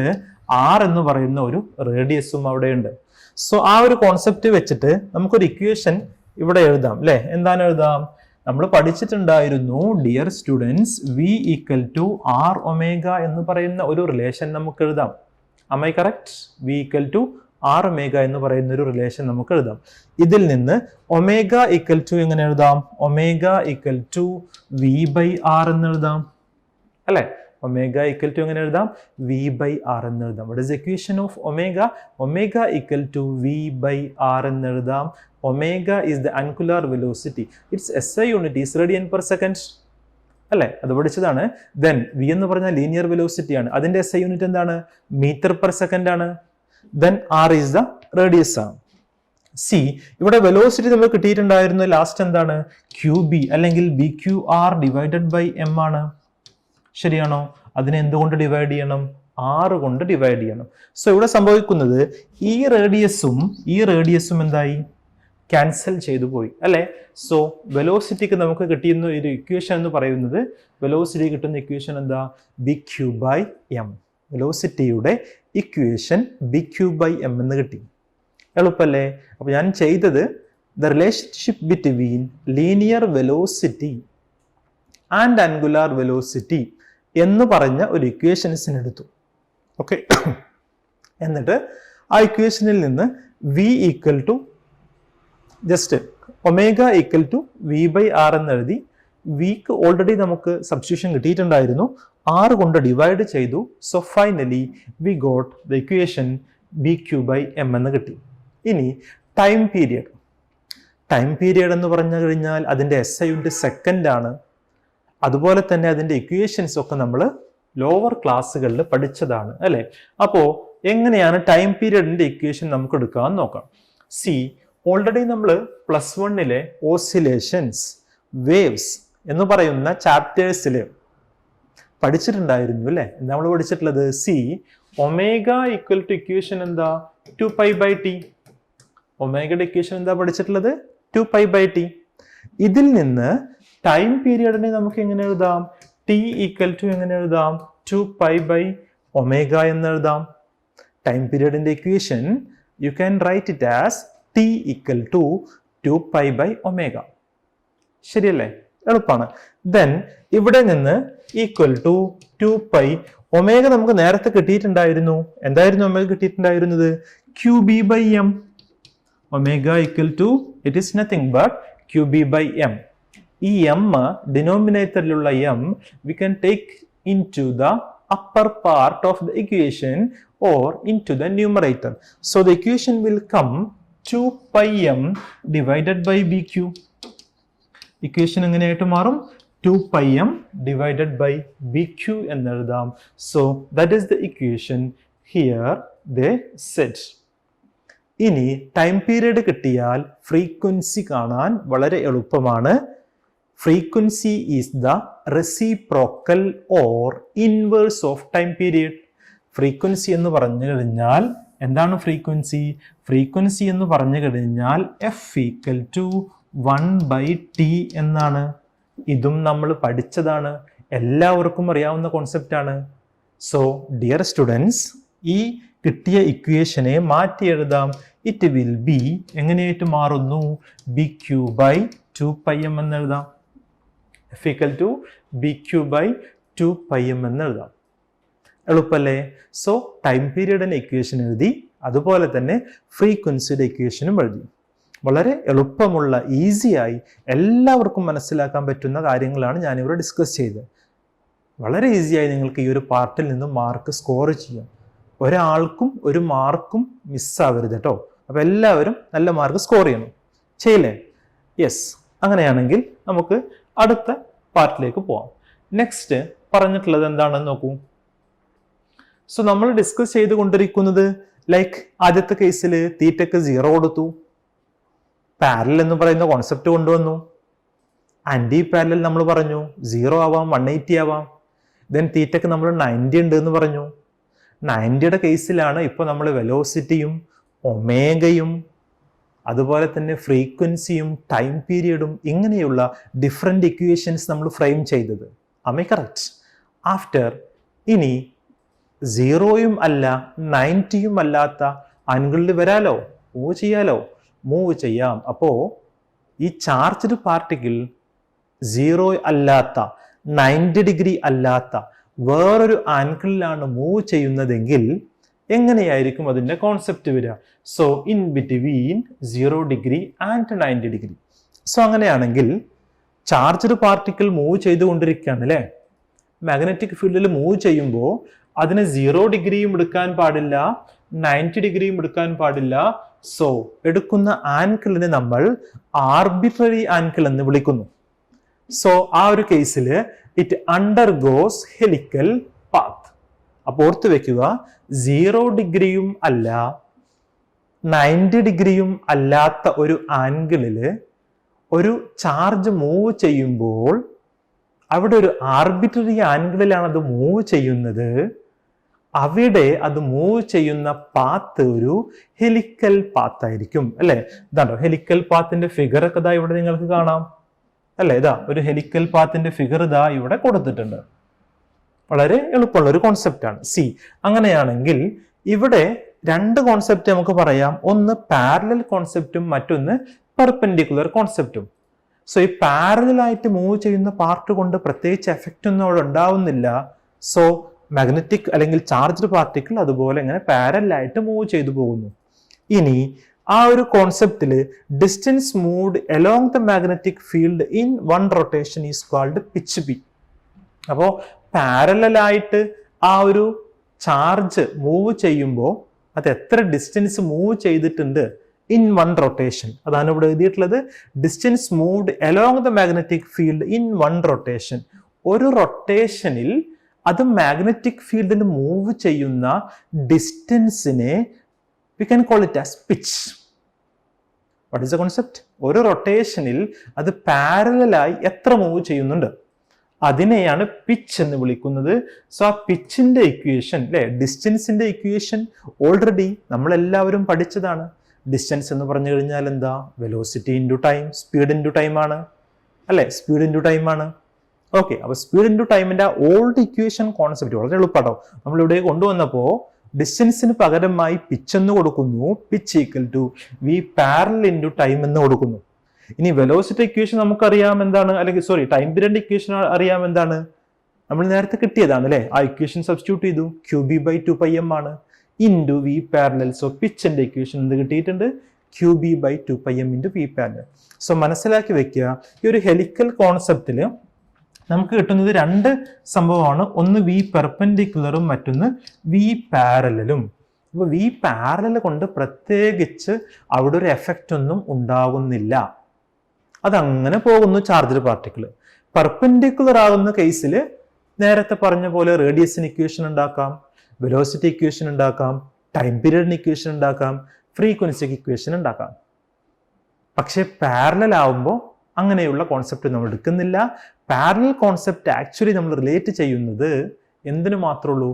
R എന്ന് പറയുന്ന ഒരു റേഡിയസും അവിടെ ഉണ്ട്. സോ ആ ഒരു കോൺസെപ്റ്റ് വെച്ചിട്ട് നമുക്കൊരു ഇക്വേഷൻ ഇവിടെ എഴുതാം അല്ലെ. എന്താണ് എഴുതാം? നമ്മൾ പഠിച്ചിട്ടുണ്ടായിരുന്നു dear students, V = R omega എന്ന് പറയുന്ന ഒരു റിലേഷൻ നമുക്ക് എഴുതാം. Am I correct? V = R omega എന്ന് പറയുന്ന ഒരു റിലേഷൻ നമുക്ക് എഴുതാം. ഇതിൽ നിന്ന് ഒമേഗ = എങ്ങനെ എഴുതാം? ഒമേഗ = V/R എന്ന് എഴുതാം അല്ലെ. ഒമേഗ = എങ്ങനെ എഴുതാം? V/R എന്ന് എഴുതാം. What is the equation of omega? Omega = V/R എന്ന് എഴുതാം. Omega is the angular velocity. Its SI unit is radian per second അല്ലെ, അത് പഠിച്ചതാണ്. ദെൻ V എന്ന് പറഞ്ഞാൽ ലീനിയർ വെലോസിറ്റി ആണ്, അതിന്റെ SI യൂണിറ്റ് എന്താണ്? മീറ്റർ പെർ സെക്കൻഡ് ആണ്. Then R is the radius ആണ്. സി, ഇവിടെ വെലോസിറ്റി നമ്മൾ കിട്ടിയിട്ടുണ്ടായിരുന്നു ലാസ്റ്റ് എന്താണ്? QB അല്ലെങ്കിൽ BQ/R/m ആണ്. ശരിയാണോ? അതിനെ എന്തുകൊണ്ട് ഡിവൈഡ് ചെയ്യണം? R കൊണ്ട് ഡിവൈഡ് ചെയ്യണം. സോ ഇവിടെ സംഭവിക്കുന്നത് ഈ റേഡിയസും എന്തായി? ക്യാൻസൽ ചെയ്തു പോയി അല്ലെ. സോ വെലോസിറ്റിക്ക് നമുക്ക് കിട്ടിയിരുന്ന ഒരു ഇക്വേഷൻ എന്ന് പറയുന്നത്, വെലോസിറ്റി കിട്ടുന്ന ഇക്വേഷൻ എന്താ? BQ/m. വെലോസിറ്റിയുടെ ഇക്വേഷൻ BQ/m എന്ന് കിട്ടി. എളുപ്പല്ലേ? അപ്പൊ ഞാൻ ചെയ്തത് the relationship between linear velocity and angular velocity എന്ന് പറഞ്ഞ ഒരു ഇക്വേഷൻസിന് എടുത്തു. ഓക്കെ, എന്നിട്ട് ആ ഇക്വേഷനിൽ നിന്ന് V = ജസ്റ്റ് ഒമേഗ = V/R എന്ന് എഴുതി. വിക്ക് ഓൾറെഡി നമുക്ക് സബ്സ്റ്റിറ്റ്യൂഷൻ കിട്ടിയിട്ടുണ്ടായിരുന്നു, R കൊണ്ട് ഡിവൈഡ് ചെയ്തു. So finally we got the equation BQ/m എന്ന് കിട്ടി. ഇനി ടൈം പീരിയഡ് എന്ന് പറഞ്ഞു കഴിഞ്ഞാൽ അതിന്റെ SI യൂണിറ്റ് സെക്കൻഡ് ആണ്. അതുപോലെ തന്നെ അതിന്റെ ഇക്വേഷൻസ് ഒക്കെ നമ്മൾ ലോവർ ക്ലാസ്സുകളിൽ പഠിച്ചതാണ് അല്ലെ. അപ്പോ എങ്ങനെയാണ് ടൈം പീരിയഡിന്റെ ഇക്വേഷൻ നമുക്ക് എടുക്കാമെന്ന് നോക്കാം. സി, ഓൾറെഡി നമ്മൾ +1 ഓസിലേഷൻസ്, വേവ്സ് എന്ന് പറയുന്ന ചാപ്റ്റേഴ്സിൽ പഠിച്ചിട്ടുണ്ടായിരുന്നു അല്ലെ. എന്താ നമ്മൾ പഠിച്ചിട്ടുള്ളത്? സി, ഒമേഗ = ഇക്വേഷൻ എന്താ? 2π/t. ഒമേഗയുടെ ഇക്വേഷൻ എന്താ പഠിച്ചിട്ടുള്ളത്? 2π/t. ഇതിൽ നിന്ന് ടൈം പീരിയഡിനെ നമുക്ക് എങ്ങനെ എഴുതാം? T = എങ്ങനെ എഴുതാം? 2π/ω എന്ന് എഴുതാം. ടൈം പീരിയഡിന്റെ equation you can write it as T = 2π/ω. ശരിയല്ലേ? എളുപ്പമാണ്. ദെൻ ഇവിടെ നിന്ന് =2π. ഒമേഗ നമുക്ക് നേരത്തെ കിട്ടിയിട്ടുണ്ടായിരുന്നു. എന്തായിരുന്നു ഒമേഗ കിട്ടിയിട്ടുണ്ടായിരുന്നത്? QB/m. Omega = it is nothing but QB/m. ഈ m ഡിനോമിനേറ്ററിലുള്ള m we can take into the upper part of the equation or into the numerator. So the equation will come 2πm divided by BQ. Equation എങ്ങനെയായിട്ട് മാറും? 2πm divided by BQ എന്ന് എഴുതാം. So that is the equation here they said. ഇനി time period കിട്ടിയാൽ frequency കാണാൻ വളരെ എളുപ്പമാണ്. Frequency is the reciprocal or inverse of time period. Frequency എന്ന് പറഞ്ഞു കഴിഞ്ഞാൽ എന്താണ് ഫ്രീക്വൻസി? ഫ്രീക്വൻസി എന്ന് പറഞ്ഞു കഴിഞ്ഞാൽ F = 1/t എന്നാണ്. ഇതും നമ്മൾ പഠിച്ചതാണ്, എല്ലാവർക്കും അറിയാവുന്ന കോൺസെപ്റ്റ് ആണ്. സോ ഡിയർ സ്റ്റുഡൻസ്, ഈ കിട്ടിയ ഇക്വേഷനെ മാറ്റി എഴുതാം. ഇറ്റ് വിൽ ബി എങ്ങനെയായിട്ട് മാറുന്നു? BQ by 2πm എന്ന് എഴുതാം. F equal to BQ by 2πm എന്ന് എഴുതാം. എളുപ്പല്ലേ? സോ ടൈം പീരീഡിന്റെ ഇക്വേഷൻ എഴുതി, അതുപോലെ തന്നെ ഫ്രീക്വൻസിയുടെ ഇക്വേഷനും എഴുതി. വളരെ എളുപ്പമുള്ള, ഈസിയായി എല്ലാവർക്കും മനസ്സിലാക്കാൻ പറ്റുന്ന കാര്യങ്ങളാണ് ഞാനിവിടെ ഡിസ്കസ് ചെയ്തത്. വളരെ ഈസിയായി നിങ്ങൾക്ക് ഈ ഒരു പാർട്ടിൽ നിന്നും മാർക്ക് സ്കോർ ചെയ്യാം. ഒരാൾക്കും ഒരു മാർക്കും മിസ്സാവരുത് കേട്ടോ. അപ്പോൾ എല്ലാവരും നല്ല മാർക്ക് സ്കോർ ചെയ്യണം. ചെയ്യില്ലേ? യെസ്. അങ്ങനെയാണെങ്കിൽ നമുക്ക് അടുത്ത പാർട്ടിലേക്ക് പോവാം. നെക്സ്റ്റ് പറഞ്ഞിട്ടുള്ളത് എന്താണെന്ന് നോക്കൂ. സോ നമ്മൾ ഡിസ്കസ് ചെയ്തുകൊണ്ടിരിക്കുന്നത് ലൈക്ക് ആദ്യത്തെ കേസിൽ തീറ്റക്ക് 0 കൊടുത്തു, പാരലൽ എന്ന് പറയുന്ന കോൺസെപ്റ്റ് കൊണ്ടുവന്നു. ആന്റി പാരലൽ നമ്മൾ പറഞ്ഞു 0 ആവാം, 180 ആവാം. ദെൻ തീറ്റക്ക് നമ്മൾ 90 ഉണ്ട് എന്ന് പറഞ്ഞു. 90യുടെ കേസിലാണ് ഇപ്പോൾ നമ്മൾ വെലോസിറ്റിയും ഒമേഗയും അതുപോലെ തന്നെ ഫ്രീക്വൻസിയും ടൈം പീരിയഡും ഇങ്ങനെയുള്ള ഡിഫറെൻ്റ് ഇക്വേഷൻസ് നമ്മൾ ഫ്രെയിം ചെയ്തത്. Am I correct? ആഫ്റ്റർ ഇനി 0യും അല്ല 90യും അല്ലാത്ത ആംഗിളിൽ വരാലോ, മൂവ് ചെയ്യാം. അപ്പോൾ ഈ ചാർജ്ഡ് പാർട്ടിക്കിൾ 0 അല്ലാത്ത 90 ഡിഗ്രി അല്ലാത്ത വേറൊരു ആംഗിളിലാണ് മൂവ് ചെയ്യുന്നതെങ്കിൽ എങ്ങനെയായിരിക്കും അതിൻ്റെ കോൺസെപ്റ്റ് വരിക? So in between 0 degree and 90 degree. So അങ്ങനെയാണെങ്കിൽ ചാർജ്ഡ് പാർട്ടിക്കിൾ മൂവ് ചെയ്തുകൊണ്ടിരിക്കുകയാണ് അല്ലേ? മാഗ്നറ്റിക് ഫീൽഡിൽ മൂവ് ചെയ്യുമ്പോൾ അതിന് 0 ഡിഗ്രിയും എടുക്കാൻ പാടില്ല, 90 ഡിഗ്രിയും എടുക്കാൻ പാടില്ല. സോ എടുക്കുന്ന ആംഗിളിനെ നമ്മൾ ആർബിട്രറി ആംഗിൾ എന്ന് വിളിക്കുന്നു. സോ ആ ഒരു കേസിൽ ഇറ്റ് അണ്ടർഗോസ് ഹെലിക്കൽ പാത്ത്. അപ്പോൾ ഓർത്ത് വെക്കുക, 0 ഡിഗ്രിയും അല്ല 90 ഡിഗ്രിയും അല്ലാത്ത ഒരു ആംഗിളില് ഒരു ചാർജ് മൂവ് ചെയ്യുമ്പോൾ അവിടെ ഒരു ആർബിട്രറി ആംഗിളിലാണ് അത് മൂവ് ചെയ്യുന്നത്. അവിടെ അത് മൂവ് ചെയ്യുന്ന പാത്ത് ഒരു ഹെലിക്കൽ പാത്ത് ആയിരിക്കും അല്ലെ? ഇതാണോ ഹെലിക്കൽ പാത്തിന്റെ ഫിഗർ ഒക്കെ ഇവിടെ നിങ്ങൾക്ക് കാണാം അല്ലെ? ഇതാ ഒരു ഹെലിക്കൽ പാത്തിന്റെ ഫിഗർ ഇവിടെ കൊടുത്തിട്ടുണ്ട്. വളരെ എളുപ്പമുള്ള ഒരു കോൺസെപ്റ്റ് ആണ്. സി, അങ്ങനെയാണെങ്കിൽ ഇവിടെ രണ്ട് കോൺസെപ്റ്റ് നമുക്ക് പറയാം. ഒന്ന് പാരലൽ കോൺസെപ്റ്റും മറ്റൊന്ന് പെർപെൻഡിക്കുലർ കോൺസെപ്റ്റും. സോ ഈ പാരലൽ ആയിട്ട് മൂവ് ചെയ്യുന്ന പാർട്ട് കൊണ്ട് പ്രത്യേകിച്ച് എഫക്റ്റ് ഒന്നും അവിടെ ഉണ്ടാവുന്നില്ല. സോ മാഗ്നറ്റിക് അല്ലെങ്കിൽ ചാർജ്ഡ് പാർട്ടിക്കിൾ അതുപോലെ ഇങ്ങനെ പാരലായിട്ട് മൂവ് ചെയ്തു പോകുന്നു. ഇനി ആ ഒരു കോൺസെപ്റ്റില് distance moved along the magnetic field in one rotation is called pitch B. അപ്പോൾ പാരലായിട്ട് ആ ഒരു ചാർജ് മൂവ് ചെയ്യുമ്പോൾ അത് എത്ര ഡിസ്റ്റൻസ് മൂവ് ചെയ്തിട്ടുണ്ട് ഇൻ വൺ റൊട്ടേഷൻ, അതാണ് ഇവിടെ എഴുതിയിട്ടുള്ളത്. Distance moved along the magnetic field in one rotation. ഒരു റൊട്ടേഷനിൽ അത് മാഗ്നറ്റിക് ഫീൽഡിൽ മൂവ് ചെയ്യുന്ന ഡിസ്റ്റൻസിനെ we can call it as pitch. What is the concept? ഒരു റൊട്ടേഷനിൽ അത് പാരലായി എത്ര മൂവ് ചെയ്യുന്നുണ്ട് അതിനെയാണ് പിച്ച് എന്ന് വിളിക്കുന്നത്. സോ ആ പിച്ചിന്റെ ഇക്വേഷൻ അല്ലെ, ഡിസ്റ്റൻസിന്റെ ഇക്വേഷൻ ഓൾറെഡി നമ്മളെല്ലാവരും പഠിച്ചതാണ്. ഡിസ്റ്റൻസ് എന്ന് പറഞ്ഞു കഴിഞ്ഞാൽ എന്താ? Velocity into time, speed into time ആണ് അല്ലെ? സ്പീഡ് ഇൻറ്റു ടൈം ആണ്. ഓക്കെ, അപ്പൊ സ്പീഡ് ഇൻറ്റു ടൈമിന്റെ ഓൾഡ് ഇക്വേഷൻ കോൺസെപ്റ്റ് വളരെ എളുപ്പമാട്ടോ. നമ്മളിവിടെ കൊണ്ടുവന്നപ്പോൾ ഡിസ്റ്റൻസിന് പകരമായി പിച്ച് എന്ന് കൊടുക്കുന്നു. Pitch equal to V parallel into time എന്ന് കൊടുക്കുന്നു. ഇനി വെലോസിറ്റി ഇക്വേഷൻ നമുക്കറിയാം എന്താണ്, അല്ലെങ്കിൽ സോറി ടൈം പീരിയഡ് ഇക്വേഷൻ അറിയാം എന്താണ്, നമ്മൾ നേരത്തെ കിട്ടിയതാണ് അല്ലെ? ആ ഇക്വേഷൻ സബ്സ്റ്റിറ്റ്യൂട്ട് ചെയ്തു. QB/2πm ആണ് ഇൻറ്റു വി പാരലൽ. സോ പിച്ചിന്റെ ഇക്വേഷൻ എന്ത് കിട്ടിയിട്ടുണ്ട്? QB/2πm into V parallel. So മനസ്സിലാക്കി വെക്കുക, ഈ ഒരു ഹെലിക്കൽ കോൺസെപ്റ്റില് നമുക്ക് കിട്ടുന്നത് രണ്ട് സംഭവമാണ്. ഒന്ന് വി പെർപെൻഡിക്കുലറും മറ്റൊന്ന് വി പാരലലും. അപ്പോൾ വി പാരലൽ കൊണ്ട് പ്രത്യേകിച്ച് അവിടെ ഒരു എഫക്റ്റ് ഒന്നും ഉണ്ടാകുന്നില്ല, അതങ്ങനെ പോകുന്നു ചാർജ്ഡ് പാർട്ടിക്കിൾ. പെർപെൻഡിക്കുലർ ആകുന്ന കേസിൽ നേരത്തെ പറഞ്ഞ പോലെ റേഡിയസിന് ഇക്വേഷൻ ഉണ്ടാക്കാം, വെലോസിറ്റി ഇക്വേഷൻ ഉണ്ടാക്കാം, ടൈം പീരിയഡിന് ഇക്വേഷൻ ഉണ്ടാക്കാം, ഫ്രീക്വൻസിക്ക് ഇക്വേഷൻ ഉണ്ടാക്കാം. പക്ഷെ പാരലൽ ആവുമ്പോൾ അങ്ങനെയുള്ള കോൺസെപ്റ്റ് നമ്മൾ എടുക്കുന്നില്ല. പാരലൽ കോൺസെപ്റ്റ് ആക്ച്വലി നമ്മൾ റിലേറ്റ് ചെയ്യുന്നത് എന്തിനു മാത്രമേ ഉള്ളൂ?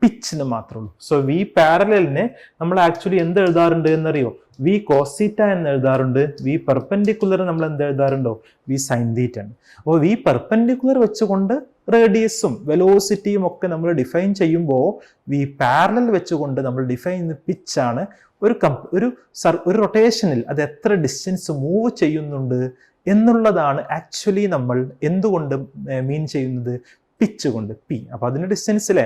പിച്ചിന് മാത്രമേ ഉള്ളൂ. സോ വി പാരലലിനെ നമ്മൾ ആക്ച്വലി എന്ത് എഴുതാറുണ്ട് എന്നറിയോ? വി കോസ് തീറ്റ എന്ന് എഴുതാറുണ്ട്. വി പെർപെൻഡിക്കുലർ നമ്മൾ എന്ത് എഴുതാറുണ്ടോ? വി സൈൻ തീറ്റ ആണ്. അപ്പോൾ വി പെർപെൻഡിക്കുലർ വെച്ചുകൊണ്ട് റേഡിയസും വെലോസിറ്റിയും ഒക്കെ നമ്മൾ ഡിഫൈൻ ചെയ്യുമ്പോൾ വി പാരലൽ വെച്ചുകൊണ്ട് നമ്മൾ ഡിഫൈൻ ചെയ്യുന്ന പിച്ചാണ് ഒരു റൊട്ടേഷനിൽ അത് എത്ര ഡിസ്റ്റൻസ് മൂവ് ചെയ്യുന്നുണ്ട് എന്നുള്ളതാണ് ആക്ച്വലി നമ്മൾ എന്തുകൊണ്ട് മീൻ ചെയ്യുന്നത്? പിച്ച് കൊണ്ട്, പി. അപ്പൊ അതിന്റെ ഡിസ്റ്റൻസ് അല്ലേ,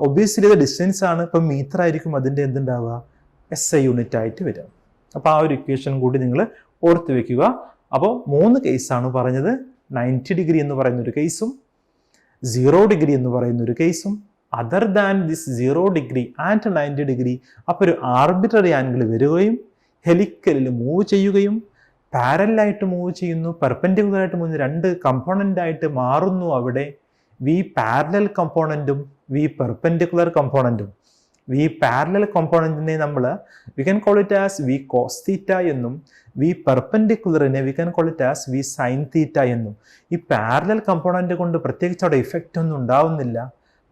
ഒബിയസ്ലി ഇത് ഡിസ്റ്റൻസ് ആണ്. ഇപ്പൊ മീറ്റർ ആയിരിക്കും അതിന്റെ എന്തുണ്ടാവുക? SI യൂണിറ്റ് ആയിട്ട് വരിക. അപ്പൊ ആ ഒരു ഇക്വേഷൻ കൂടി നിങ്ങൾ ഓർത്ത് വെക്കുക. അപ്പോൾ 3 കേസാണ് പറഞ്ഞത്. 90 ഡിഗ്രി എന്ന് പറയുന്ന ഒരു കേസും 0 ഡിഗ്രി എന്ന് പറയുന്ന ഒരു കേസും other than this 0 degree and 90 degree. അപ്പോൾ ഒരു ആർബിട്രറി ആംഗിൾ വരികയും ഹെലിക്കലിൽ മൂവ് ചെയ്യുകയും പാരലായിട്ട് മൂവ് ചെയ്യുന്നു, പെർപെൻഡിക്കുലർ ആയിട്ട് മൂവ്, 2 കമ്പോണന്റ് ആയിട്ട് മാറുന്നു. അവിടെ വി പാരലൽ കമ്പോണന്റും വി പെർപെൻഡിക്കുലർ കമ്പോണന്റും. വി പാരലൽ കമ്പോണന്റിനെ നമ്മൾ we can call it as V cos theta എന്നും വി പെർപെൻഡിക്കുലറിനെ we can call it as V sine theta എന്നും. ഈ പാരലൽ കമ്പോണന്റ് കൊണ്ട് പ്രത്യേകിച്ച് അവിടെ ഇഫക്റ്റ് ഒന്നും ഉണ്ടാവുന്നില്ല.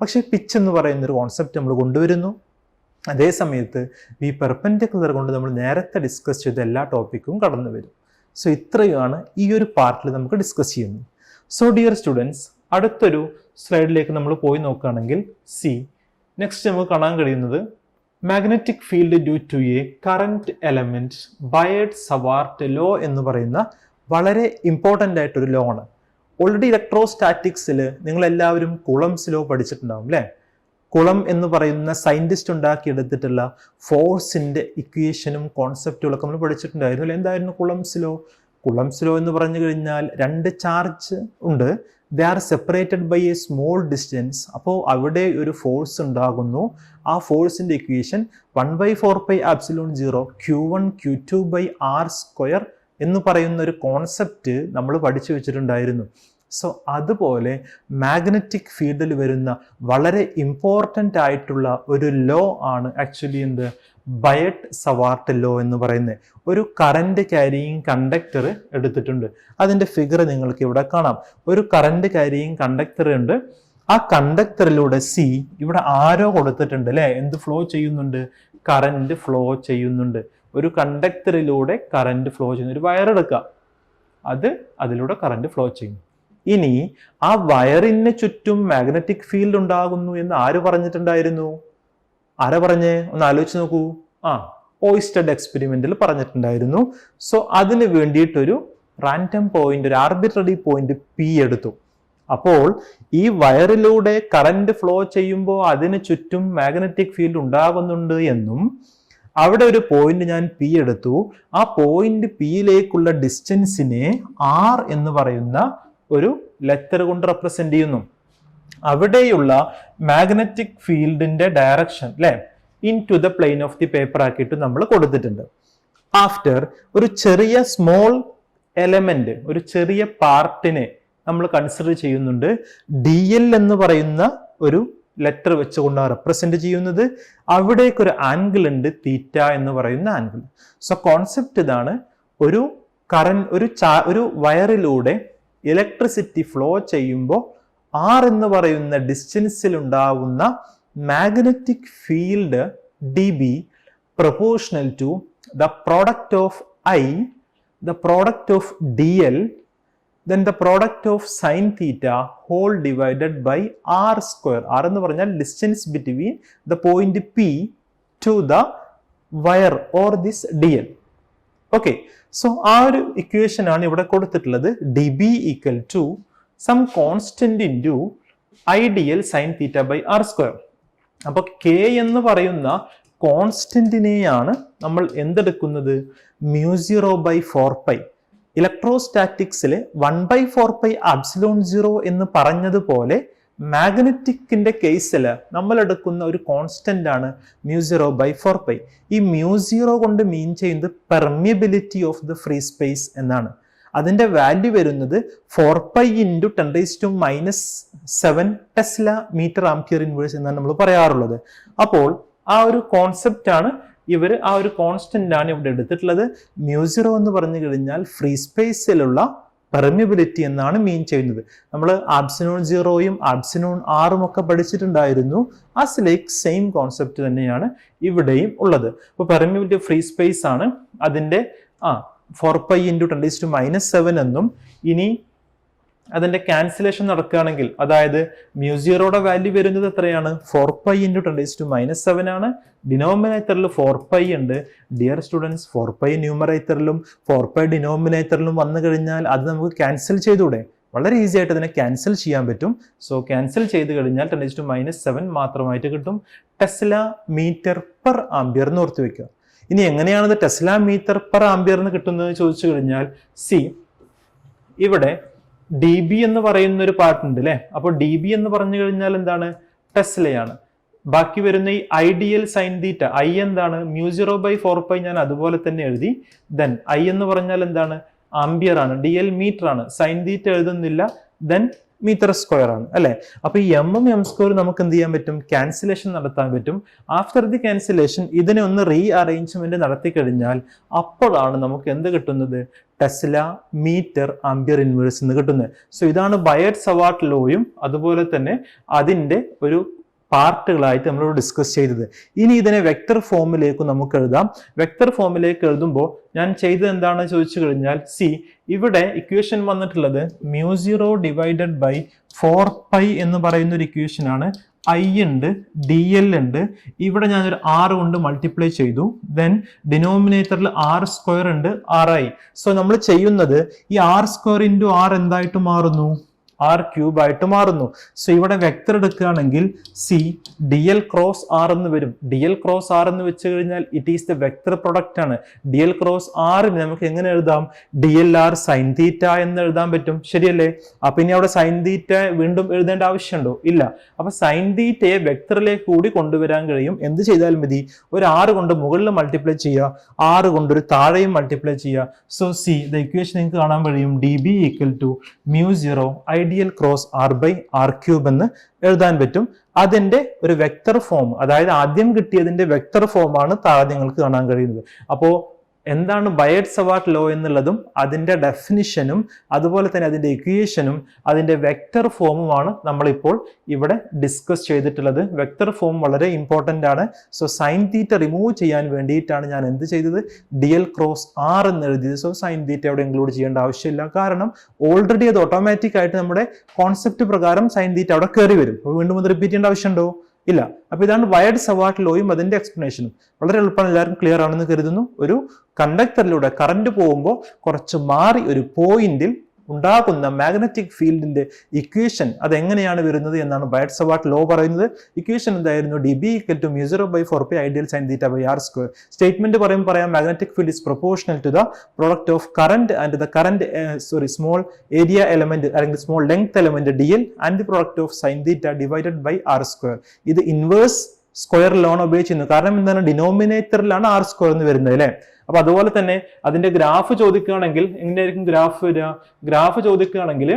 പക്ഷേ പിച്ച് എന്ന് പറയുന്ന ഒരു കോൺസെപ്റ്റ് നമ്മൾ കൊണ്ടുവരുന്നു. അതേ സമയത്ത് വി പെർപെൻഡിക്കുലർ കൊണ്ട് നമ്മൾ നേരത്തെ ഡിസ്കസ് ചെയ്ത എല്ലാ ടോപ്പിക്കും കടന്നു വരും. സോ ഇത്രയുമാണ് ഈ ഒരു പാർട്ടിൽ നമുക്ക് ഡിസ്കസ് ചെയ്യുന്നത്. സോ ഡിയർ സ്റ്റുഡൻസ്, അടുത്തൊരു സ്ലൈഡിലേക്ക് നമ്മൾ പോയി നോക്കുകയാണെങ്കിൽ നെക്സ്റ്റ് നമുക്ക് കാണാൻ കഴിയുന്നത് magnetic field due to a current element Biot-Savart law എന്ന് പറയുന്ന വളരെ ഇമ്പോർട്ടൻ്റ് ആയിട്ടൊരു ലോ ആണ്. ഓൾറെഡി ഇലക്ട്രോസ്റ്റാറ്റിക്സിൽ നിങ്ങൾ എല്ലാവരും കുളംസ് ലോ പഠിച്ചിട്ടുണ്ടാവും അല്ലേ? കുളം എന്ന് പറയുന്ന സയന്റിസ്റ്റ് ഉണ്ടാക്കിയെടുത്തിട്ടുള്ള ഫോഴ്സിന്റെ ഇക്വേഷനും കോൺസെപ്റ്റുകളൊക്കെ നമ്മൾ പഠിച്ചിട്ടുണ്ടായിരുന്നു അല്ലേ? എന്തായിരുന്നു കുളംസ് ലോ? കുളംസ് ലോ എന്ന് പറഞ്ഞു കഴിഞ്ഞാൽ 2 ചാർജ് ഉണ്ട്, they are separated by a small distance. അപ്പോൾ അവിടെ ഒരു ഫോഴ്സ് ഉണ്ടാകുന്നു. ആ ഫോഴ്സിന്റെ ഇക്വേഷൻ 1/4πε0 Q1 Q2/r² എന്ന് പറയുന്ന ഒരു കോൺസെപ്റ്റ് നമ്മൾ പഠിച്ചു വെച്ചിട്ടുണ്ടായിരുന്നു. സോ അതുപോലെ മാഗ്നറ്റിക് ഫീൽഡിൽ വരുന്ന വളരെ ഇമ്പോർട്ടൻ്റ് ആയിട്ടുള്ള ഒരു ലോ ആണ് ആക്ച്വലി എന്ത്? ബയർഡ്-സവാർട്ട് ലോ എന്ന് പറയുന്നത്. ഒരു കറന്റ് ക്യാരിയിങ് കണ്ടക്ടർ എടുത്തിട്ടുണ്ട്. അതിന്റെ ഫിഗർ നിങ്ങൾക്ക് ഇവിടെ കാണാം. ഒരു കറന്റ് ക്യാരിയിങ് കണ്ടക്ടർ ഉണ്ട്. ആ കണ്ടക്ടറിലൂടെ ഇവിടെ ആരോ കൊടുത്തിട്ടുണ്ട് അല്ലെ? എന്ത് ഫ്ലോ ചെയ്യുന്നുണ്ട്? കറന്റ് ഫ്ലോ ചെയ്യുന്നുണ്ട്. ഒരു കണ്ടക്ടറിലൂടെ കറന്റ് ഫ്ലോ ചെയ്യുന്നു. ഒരു വയർ എടുക്കുക, അതിലൂടെ കറന്റ് ഫ്ലോ ചെയ്യുന്നു. ഇനി ആ വയറിന് ചുറ്റും മാഗ്നറ്റിക് ഫീൽഡ് ഉണ്ടാകുന്നു എന്ന് ആര് പറഞ്ഞിട്ടുണ്ടായിരുന്നു? ആരാ പറഞ്ഞേ? ഒന്ന് ആലോചിച്ച് നോക്കൂ. ഓയിസ്റ്റഡ് എക്സ്പെരിമെന്റിൽ പറഞ്ഞിട്ടുണ്ടായിരുന്നു. സോ അതിന് വേണ്ടിയിട്ടൊരു റാൻഡം പോയിന്റ്, ഒരു ആർബിട്രറി പോയിന്റ് P എടുത്തു. അപ്പോൾ ഈ വയറിലൂടെ കറന്റ് ഫ്ലോ ചെയ്യുമ്പോൾ അതിന് ചുറ്റും മാഗ്നറ്റിക് ഫീൽഡ് ഉണ്ടാകുന്നുണ്ട് എന്നും അവിടെ ഒരു പോയിന്റ് ഞാൻ P എടുത്തു. ആ പോയിന്റ് Pയിലേക്കുള്ള ഡിസ്റ്റൻസിനെ R എന്ന് പറയുന്ന ഒരു ലെറ്റർ കൊണ്ട് റെപ്രസെന്റ് ചെയ്യുന്നു. അവിടെയുള്ള മാഗ്നറ്റിക് ഫീൽഡിന്റെ ഡയറക്ഷൻ അല്ലെ into the plane of the paper ആക്കിയിട്ട് നമ്മൾ കൊടുത്തിട്ടുണ്ട്. ആഫ്റ്റർ ഒരു ചെറിയ സ്മോൾ എലമെന്റ്, ഒരു ചെറിയ പാർട്ടിനെ നമ്മൾ കൺസിഡർ ചെയ്യുന്നുണ്ട്. DL എന്ന് പറയുന്ന ഒരു ലെറ്റർ വെച്ചുകൊണ്ടാണ് റെപ്രസെന്റ് ചെയ്യുന്നത്. അവിടേക്കൊരു ആംഗിൾ ഉണ്ട്, തീറ്റ എന്ന് പറയുന്ന ആംഗിൾ. സോ കോൺസെപ്റ്റ് ഇതാണ്. ഒരു വയറിലൂടെ ഇലക്ട്രിസിറ്റി ഫ്ലോ ചെയ്യുമ്പോൾ R എന്ന് പറയുന്ന ഡിസ്റ്റൻസിൽ ഉണ്ടാവുന്ന magnetic field dB proportional to the product of I, the product of DL, then the product of sin theta whole divided by R². R എന്ന് പറഞ്ഞാൽ distance between the point P to the wire or this DL. Okay, so ആ ഒരു equation ആണ് ഇവിടെ കൊടുത്തിട്ടുള്ളത്. dB equal to some constant into IDL sin theta by R². അപ്പൊ K എന്ന് പറയുന്ന കോൺസ്റ്റന്റിനെയാണ് നമ്മൾ എന്തെടുക്കുന്നത്? μ0/4π. ഇലക്ട്രോസ്റ്റാറ്റിക്സിൽ 1/4πε0 എന്ന് പറഞ്ഞതുപോലെ മാഗ്നറ്റിക്കിന്റെ കേസിൽ നമ്മൾ എടുക്കുന്ന ഒരു കോൺസ്റ്റന്റ് ആണ് μ0/4π. ഈ μ0 കൊണ്ട് മീൻ ചെയ്യുന്നത് permeability of the free space എന്നാണ്. അതിന്റെ വാല്യൂ വരുന്നത് 4π × 10⁻⁷ ടെസ്ല മീറ്റർ ആംപിയർ ഇൻവേഴ്സ് എന്നാണ് നമ്മൾ പറയാറുള്ളത്. അപ്പോൾ ആ ഒരു കോൺസെപ്റ്റ് ആണ് ആ ഒരു കോൺസ്റ്റന്റ് ആണ് ഇവിടെ എടുത്തിട്ടുള്ളത്. μ0 എന്ന് പറഞ്ഞു കഴിഞ്ഞാൽ ഫ്രീ സ്പേസിലുള്ള പെർമിയബിലിറ്റി എന്നാണ് മീൻ ചെയ്യുന്നത്. നമ്മൾ ആബ്സിനോൺ 0യും ആബ്സിനോൺ 6ഉം ഒക്കെ പഠിച്ചിട്ടുണ്ടായിരുന്നു. ആസ് ലൈക്ക് സെയിം കോൺസെപ്റ്റ് തന്നെയാണ് ഇവിടെയും ഉള്ളത്. അപ്പോൾ പെർമിയബിലിറ്റി ഫ്രീ സ്പേസ് ആണ്. അതിന്റെ 4π × 10⁻⁷ എന്നും, ഇനി അതിന്റെ ക്യാൻസലേഷൻ നടക്കുകയാണെങ്കിൽ, അതായത് μ0യുടെ വാല്യൂ വരുന്നത് എത്രയാണ്? 4π × 10⁻⁷ ആണ്. ഡിനോമിനേറ്ററിൽ 4π ഉണ്ട്. ഡിയർ സ്റ്റുഡൻസ്, 4π ന്യൂമറേറ്ററിലും 4π ഡിനോമിനേറ്ററിലും വന്നു കഴിഞ്ഞാൽ അത് നമുക്ക് ക്യാൻസൽ ചെയ്തൂടെ? വളരെ ഈസി ആയിട്ട് അതിനെ ക്യാൻസൽ ചെയ്യാൻ പറ്റും. സോ ക്യാൻസൽ ചെയ്ത് കഴിഞ്ഞാൽ 10⁻⁷ മാത്രമായിട്ട് കിട്ടും. ടെസ്ല മീറ്റർ പെർ ആംപിയർ എന്ന് ഓർത്ത് വെക്കുക. ഇനി എങ്ങനെയാണത് ടെസ്ല മീറ്റർ പെർ ആംപിയർ എന്ന് കിട്ടുന്നത് ചോദിച്ചു കഴിഞ്ഞാൽ, ഇവിടെ ഡി ബി എന്ന് പറയുന്ന ഒരു പാർട്ട് ഉണ്ട് അല്ലെ. അപ്പോൾ ഡി ബി എന്ന് പറഞ്ഞു കഴിഞ്ഞാൽ എന്താണ്? ടെസ്ലയാണ്. ബാക്കി വരുന്ന ഈ ഐഡിയൽ സൈൻ തീറ്റ, ഐ എന്താണ്? μ0/4π ഞാൻ അതുപോലെ തന്നെ എഴുതി. ദെൻ ഐ എന്ന് പറഞ്ഞാൽ എന്താണ്? ആംബിയർ ആണ്. ഡി എൽ മീറ്റർ ആണ്. സൈൻ തീറ്റ എഴുതുന്നില്ല. ദെൻ മീറ്റർ സ്ക്വയർ ആണ് അല്ലെ. അപ്പൊ ഈ m² നമുക്ക് എന്ത് ചെയ്യാൻ പറ്റും? ക്യാൻസലേഷൻ നടത്താൻ പറ്റും. ആഫ്റ്റർ ദി ക്യാൻസലേഷൻ ഇതിനെ ഒന്ന് റീ അറേഞ്ച്മെന്റ് നടത്തി കഴിഞ്ഞാൽ അപ്പോഴാണ് നമുക്ക് എന്ത് കിട്ടുന്നത്? ടെസ്ല മീറ്റർ ആംപിയർ ഇൻവേഴ്സ് എന്ന് കിട്ടുന്നത്. സോ ഇതാണ് ബയറ്റ്-സവാർട്ട് ലോയും അതുപോലെ തന്നെ അതിന്റെ ഒരു പാർട്ടുകളായിട്ട് നമ്മൾ ഡിസ്കസ് ചെയ്തത്. ഇനി ഇതിനെ വെക്ടർ ഫോമിലേക്ക് നമുക്ക് എഴുതാം. വെക്ടർ ഫോമിലേക്ക് എഴുതുമ്പോൾ ഞാൻ ചെയ്തത് എന്താണെന്ന് ചോദിച്ചു കഴിഞ്ഞാൽ, ഇവിടെ ഇക്വേഷൻ വന്നിട്ടുള്ളത് μ0/4π എന്ന് പറയുന്ന ഒരു ഇക്വേഷൻ ആണ്. ഐ ഉണ്ട്, ഡി എൽ ഉണ്ട്. ഇവിടെ ഞാനൊരു 6 കൊണ്ട് മൾട്ടിപ്ലൈ ചെയ്തു. ദെൻ ഡിനോമിനേറ്ററിൽ r² ഉണ്ട്, ri. സോ നമ്മൾ ചെയ്യുന്നത് ഈ r² × r എന്തായിട്ട് മാറുന്നു? r³ ആയിട്ട് മാറുന്നു. സോ ഇവിടെ വെക്ടർ എടുക്കുകയാണെങ്കിൽ dl ക്രോസ് r എന്ന് വരും. dl ക്രോസ് r എന്ന് വെച്ച് കഴിഞ്ഞാൽ it is the vector product ആണ്. dl ക്രോസ് r നമുക്ക് എങ്ങനെ എഴുതാം? dlr സൈൻ തീറ്റ എന്ന് എഴുതാൻ പറ്റും. ശരിയല്ലേ? അപ്പൊ ഇനി അവിടെ സൈൻ തീറ്റ വീണ്ടും എഴുതേണ്ട ആവശ്യമുണ്ടോ? ഇല്ല. അപ്പൊ സൈൻ തീറ്റയെ വെക്ടറിലേക്ക് കൂടി കൊണ്ടുവരാൻ കഴിയും. എന്ത് ചെയ്താലും മതി, ഒരു 6 കൊണ്ട് മുകളിൽ മൾട്ടിപ്ലൈ ചെയ്യുക, 6 കൊണ്ട് ഒരു താഴെയും മൾട്ടിപ്ലൈ ചെയ്യുക. സോ ദ ഇക്വേഷൻ നിങ്ങൾക്ക് കാണാൻ കഴിയും. db = μ0 ഐഡിയൽ ക്രോസ് r/r³ എന്ന് എഴുതാൻ പറ്റും. അതിന്റെ ഒരു വെക്ടർ ഫോം, അതായത് ആദ്യം കിട്ടിയതിന്റെ വെക്ടർ ഫോം ആണ് താഴെ നിങ്ങൾക്ക് കാണാൻ കഴിയുന്നത്. അപ്പോ എന്താണ് ബയറ്റ്-സവാർട്ട് ലോ എന്നുള്ളതും അതിന്റെ ഡെഫിനിഷനും അതുപോലെ തന്നെ അതിന്റെ ഇക്വേഷനും അതിന്റെ വെക്ടർ ഫോമുമാണ് നമ്മളിപ്പോൾ ഇവിടെ ഡിസ്കസ് ചെയ്തിട്ടുള്ളത്. വെക്ടർ ഫോം വളരെ ഇമ്പോർട്ടന്റ് ആണ്. സോ സൈൻ തീറ്റ റിമൂവ് ചെയ്യാൻ വേണ്ടിയിട്ടാണ് ഞാൻ എന്ത് ചെയ്തത്? dl ക്രോസ് r എന്ന് എഴുതിയത്. സോ സൈൻ തീറ്റ അവിടെ ഇൻക്ലൂഡ് ചെയ്യേണ്ട ആവശ്യമില്ല. കാരണം ഓൾറെഡി അത് ഓട്ടോമാറ്റിക് ആയിട്ട് നമ്മുടെ കോൺസെപ്റ്റ് പ്രകാരം സൈൻ തീറ്റ അവിടെ കയറി വരും. അപ്പോൾ വീണ്ടും അത് റിപ്പീറ്റ് ചെയ്യേണ്ട ആവശ്യമുണ്ടോ? ഇല്ല. അപ്പൊ ഇതാണ് ബയറ്റ്-സവാർട്ട് ലോയും അതിന്റെ എക്സ്പ്ലനേഷനും. വളരെ എളുപ്പമാണ്, എല്ലാവർക്കും ക്ലിയർ ആണെന്ന് കരുതുന്നു. ഒരു കണ്ടക്ടറിലൂടെ കറന്റ് പോകുമ്പോൾ കുറച്ച് മാറി ഒരു പോയിന്റിൽ ഉണ്ടാകുന്ന മാഗ്നറ്റിക് ഫീൽഡിന്റെ ഇക്വേഷൻ അതെങ്ങനെയാണ് വരുന്നത് എന്നാണ് ബയറ്റ്-സവാർട്ട് ലോ പറയുന്നത്. ഇക്വേഷൻ എന്തായിരുന്നു? dB = μ0/4π ഐഡിയൽ സൈൻ തീറ്റ/r². സ്റ്റേറ്റ്മെന്റ് പറയാം magnetic field is proportional to the product of current and the current small area element അല്ലെങ്കിൽ small length element dl and the product of sine theta /r². ഇത് inverse square loan ഉപയോഗിച്ചിരുന്നു. കാരണം എന്താണ്? ഡിനോമിനേറ്ററിലാണ് r² എന്ന് വരുന്നത് അല്ലെ. അപ്പൊ അതുപോലെ തന്നെ അതിന്റെ ഗ്രാഫ് ചോദിക്കുകയാണെങ്കിൽ എങ്ങനെയായിരിക്കും ഗ്രാഫ് വരിക? ഗ്രാഫ് ചോദിക്കുകയാണെങ്കിൽ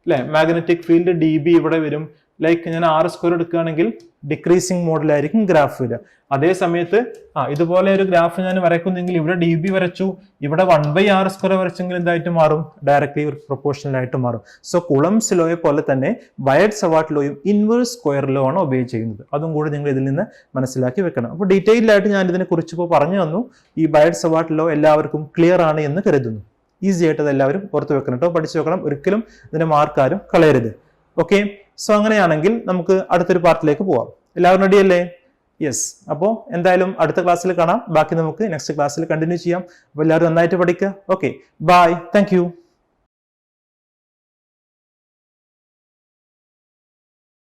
അല്ലെ, മാഗ്നറ്റിക് ഫീൽഡ് dB ഇവിടെ വരും. ലൈക്ക് ഞാൻ r² എടുക്കുകയാണെങ്കിൽ ഡിക്രീസിങ് മോഡിലായിരിക്കും ഗ്രാഫ് വരിക. അതേ സമയത്ത് ഇതുപോലെ ഒരു ഗ്രാഫ് ഞാൻ വരയ്ക്കുന്നെങ്കിൽ ഇവിടെ dB വരച്ചു, ഇവിടെ 1/r² വരച്ചെങ്കിൽ എന്തായിട്ട് മാറും? ഡയറക്ട്ലി പ്രൊപ്പോർഷണൽ ആയിട്ട് മാറും. സോ കുളംസ് ലോയെ പോലെ തന്നെ ബയറ്റ്-സവാർട്ട് ലോയും ഇൻവേഴ്സ് സ്ക്വയർ ലോ ആണ് ഒബേ ചെയ്യുന്നത്. അതും കൂടി നിങ്ങൾ ഇതിൽ നിന്ന് മനസ്സിലാക്കി വെക്കണം. അപ്പോൾ ഡീറ്റെയിൽഡ് ആയിട്ട് ഞാൻ ഇതിനെ കുറിച്ച് ഇപ്പോൾ പറഞ്ഞു തന്നു. ഈ ബയറ്റ്-സവാർട്ട് ലോ എല്ലാവർക്കും ക്ലിയർ ആണ് എന്ന് കരുതുന്നു. ഈസി ആയിട്ട് അത് എല്ലാവരും ഓർത്ത് വെക്കണം കേട്ടോ, പഠിച്ചു വെക്കണം. ഒരിക്കലും ഇതിന്റെ മാർക്ക് ആരും കളയരുത്. ഓക്കെ, സോ അങ്ങനെയാണെങ്കിൽ നമുക്ക് അടുത്തൊരു പാർട്ടിലേക്ക് പോവാം. എല്ലാവരും റെഡി അല്ലേ? യെസ്. അപ്പോൾ എന്തായാലും അടുത്ത ക്ലാസ്സിൽ കാണാം. ബാക്കി നമുക്ക് നെക്സ്റ്റ് ക്ലാസ്സിൽ കണ്ടിന്യൂ ചെയ്യാം. അപ്പോൾ എല്ലാവരും നന്നായിട്ട് പഠിക്കുക. Okay, bye. Thank U.